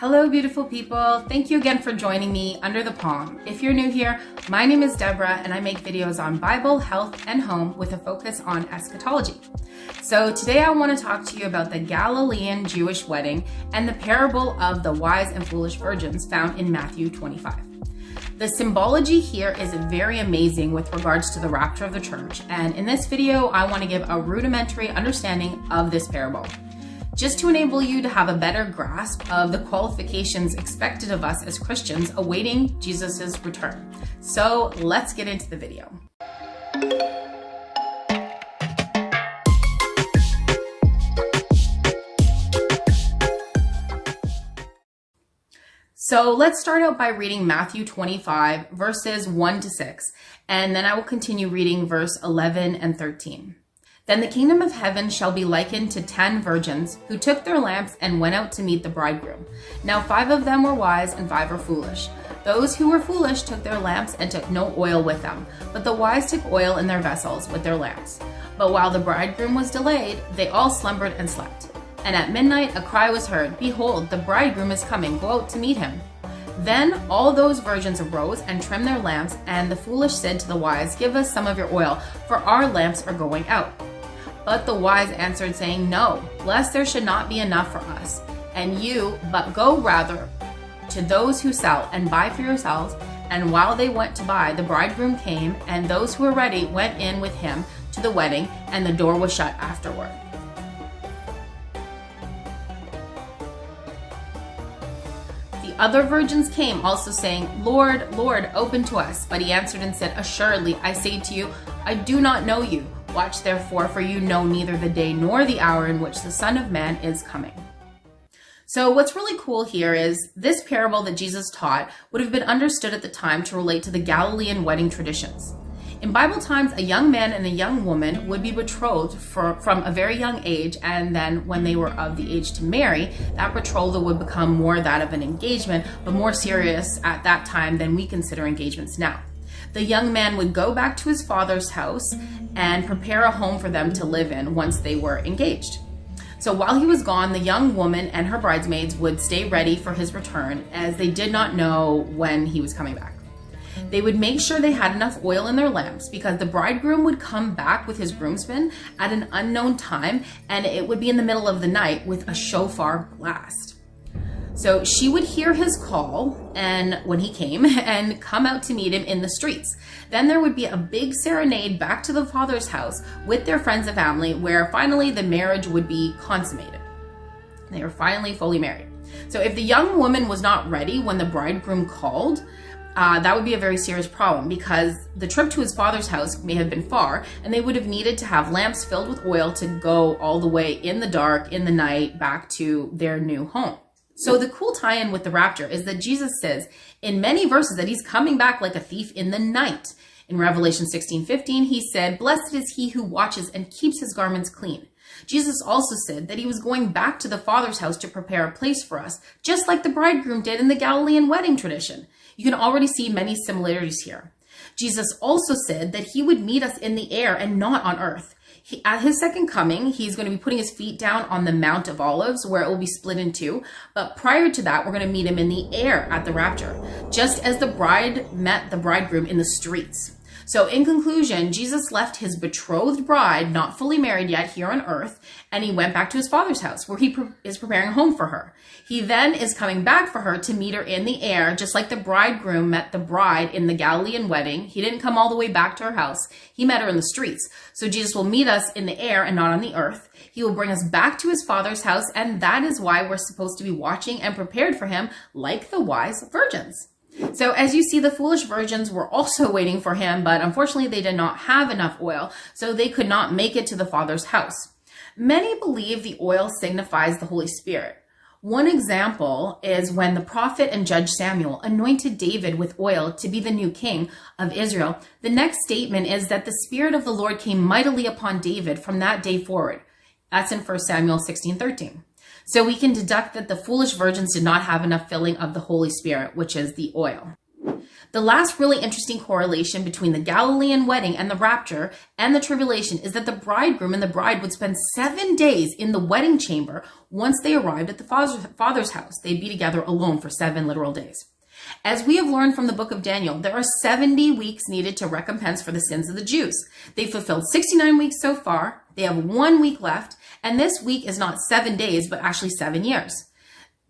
Hello, beautiful people. Thank you again for joining me under the palm. If you're new here, my name is Deborah and I make videos on Bible, health, and home with a focus on eschatology. So today I want to talk to you about the Galilean Jewish wedding and the parable of the wise and foolish virgins found in Matthew 25. The symbology here is very amazing with regards to the rapture of the church, and in this video I want to give a rudimentary understanding of this parable, just to enable you to have a better grasp of the qualifications expected of us as Christians awaiting Jesus' return. So let's get into the video. So let's start out by reading Matthew 25, verses 1 to 6, and then I will continue reading verse 11 and 13. Then the kingdom of heaven shall be likened to 10 virgins who took their lamps and went out to meet the bridegroom. Now 5 of them were wise and 5 were foolish. Those who were foolish took their lamps and took no oil with them, but the wise took oil in their vessels with their lamps. But while the bridegroom was delayed, they all slumbered and slept. And at midnight a cry was heard, Behold, the bridegroom is coming, go out to meet him. Then all those virgins arose and trimmed their lamps, and the foolish said to the wise, Give us some of your oil, for our lamps are going out. But the wise answered, saying, No, lest there should not be enough for us and you, but go rather to those who sell and buy for yourselves. And while they went to buy, the bridegroom came, and those who were ready went in with him to the wedding, and the door was shut afterward. The other virgins came also saying, Lord, Lord, open to us. But he answered and said, Assuredly, I say to you, I do not know you. Watch therefore, for you know neither the day nor the hour in which the Son of Man is coming. So what's really cool here is this parable that Jesus taught would have been understood at the time to relate to the Galilean wedding traditions. In Bible times, a young man and a young woman would be betrothed from a very young age, and then when they were of the age to marry, that betrothal would become more that of an engagement, but more serious at that time than we consider engagements now. The young man would go back to his father's house and prepare a home for them to live in once they were engaged. So while he was gone, the young woman and her bridesmaids would stay ready for his return, as they did not know when he was coming back. They would make sure they had enough oil in their lamps, because the bridegroom would come back with his groomsmen at an unknown time, and it would be in the middle of the night with a shofar blast. So she would hear his call and when he came and come out to meet him in the streets. Then there would be a big serenade back to the father's house with their friends and family, where finally the marriage would be consummated. They were finally fully married. So if the young woman was not ready when the bridegroom called, that would be a very serious problem, because the trip to his father's house may have been far, and they would have needed to have lamps filled with oil to go all the way in the dark, in the night, back to their new home. So the cool tie-in with the rapture is that Jesus says in many verses that he's coming back like a thief in the night. In Revelation 16:15, he said, Blessed is he who watches and keeps his garments clean. Jesus also said that he was going back to the Father's house to prepare a place for us, just like the bridegroom did in the Galilean wedding tradition. You can already see many similarities here. Jesus also said that he would meet us in the air and not on earth. At his second coming, he's going to be putting his feet down on the Mount of Olives, where it will be split in two. But prior to that, we're going to meet him in the air at the rapture, just as the bride met the bridegroom in the streets. So in conclusion, Jesus left his betrothed bride, not fully married yet, here on earth, and he went back to his father's house, where he is preparing a home for her. He then is coming back for her to meet her in the air, just like the bridegroom met the bride in the Galilean wedding. He didn't come all the way back to her house. He met her in the streets. So Jesus will meet us in the air and not on the earth. He will bring us back to his father's house, and that is why we're supposed to be watching and prepared for him, like the wise virgins. So as you see, the foolish virgins were also waiting for him, but unfortunately they did not have enough oil, so they could not make it to the Father's house. Many believe the oil signifies the Holy Spirit. One example is when the prophet and judge Samuel anointed David with oil to be the new king of Israel. The next statement is that the Spirit of the Lord came mightily upon David from that day forward. That's in 1 Samuel 16:13. So we can deduct that the foolish virgins did not have enough filling of the Holy Spirit, which is the oil. The last really interesting correlation between the Galilean wedding and the rapture and the tribulation is that the bridegroom and the bride would spend 7 days in the wedding chamber once they arrived at the father's house. They'd be together alone for 7 literal days. As we have learned from the book of Daniel, there are 70 weeks needed to recompense for the sins of the Jews. They fulfilled 69 weeks so far. They have 1 week left, and this week is not 7 days, but actually 7 years.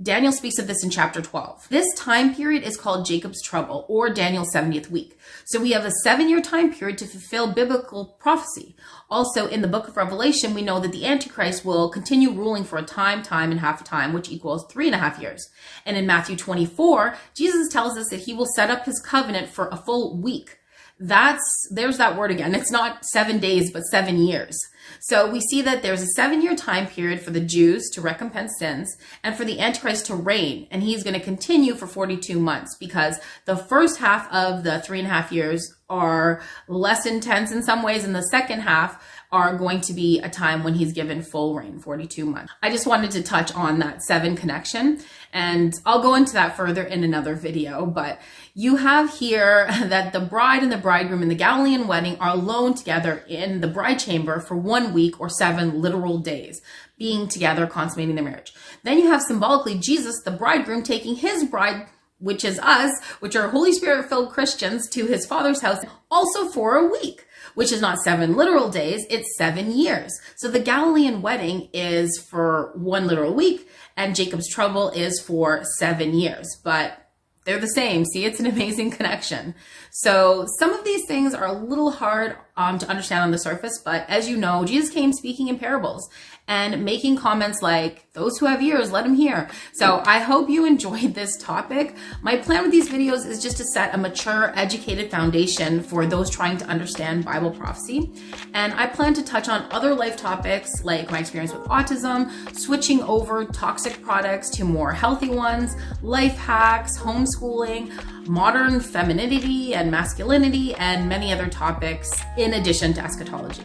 Daniel speaks of this in chapter 12. This time period is called Jacob's trouble, or Daniel's 70th week. So we have a 7-year time period to fulfill biblical prophecy. Also, in the book of Revelation, we know that the Antichrist will continue ruling for a time, and half a time, which equals 3.5 years. And in Matthew 24, Jesus tells us that he will set up his covenant for a full week. There's that word again. It's not 7 days, but 7 years. So we see that there's a 7-year time period for the Jews to recompense sins and for the Antichrist to reign. And he's going to continue for 42 months because the first half of the 3.5 years are less intense in some ways, and the second half are going to be a time when he's given full reign, 42 months. I just wanted to touch on that 7 connection, and I'll go into that further in another video, but you have here that the bride and the bridegroom in the Galilean wedding are alone together in the bride chamber for 1 week or 7 literal days, being together, consummating their marriage. Then you have symbolically Jesus, the bridegroom, taking his bride, which is us, which are Holy Spirit-filled Christians, to his father's house, also for a week, which is not 7 literal days, it's 7 years. So the Galilean wedding is for 1 literal week, and Jacob's trouble is for 7 years. But they're the same. See, it's an amazing connection. So some of these things are a little hard to understand on the surface, but as you know, Jesus came speaking in parables and making comments like, those who have ears, let them hear. So I hope you enjoyed this topic. My plan with these videos is just to set a mature, educated foundation for those trying to understand Bible prophecy. And I plan to touch on other life topics like my experience with autism, switching over toxic products to more healthy ones, life hacks, homeschooling, modern femininity and masculinity, and many other topics in addition to eschatology.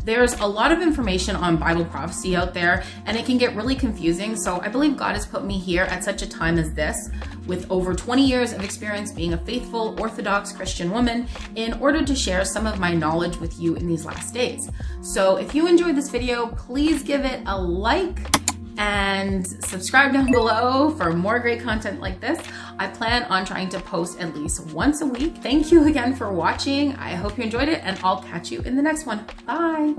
There's a lot of information on Bible prophecy out there, and it can get really confusing. So I believe God has put me here at such a time as this, with over 20 years of experience being a faithful, Orthodox Christian woman, in order to share some of my knowledge with you in these last days. So if you enjoyed this video, please give it a like and subscribe down below for more great content like this. I plan on trying to post at least once a week. Thank you again for watching. I hope you enjoyed it, and I'll catch you in the next one. Bye.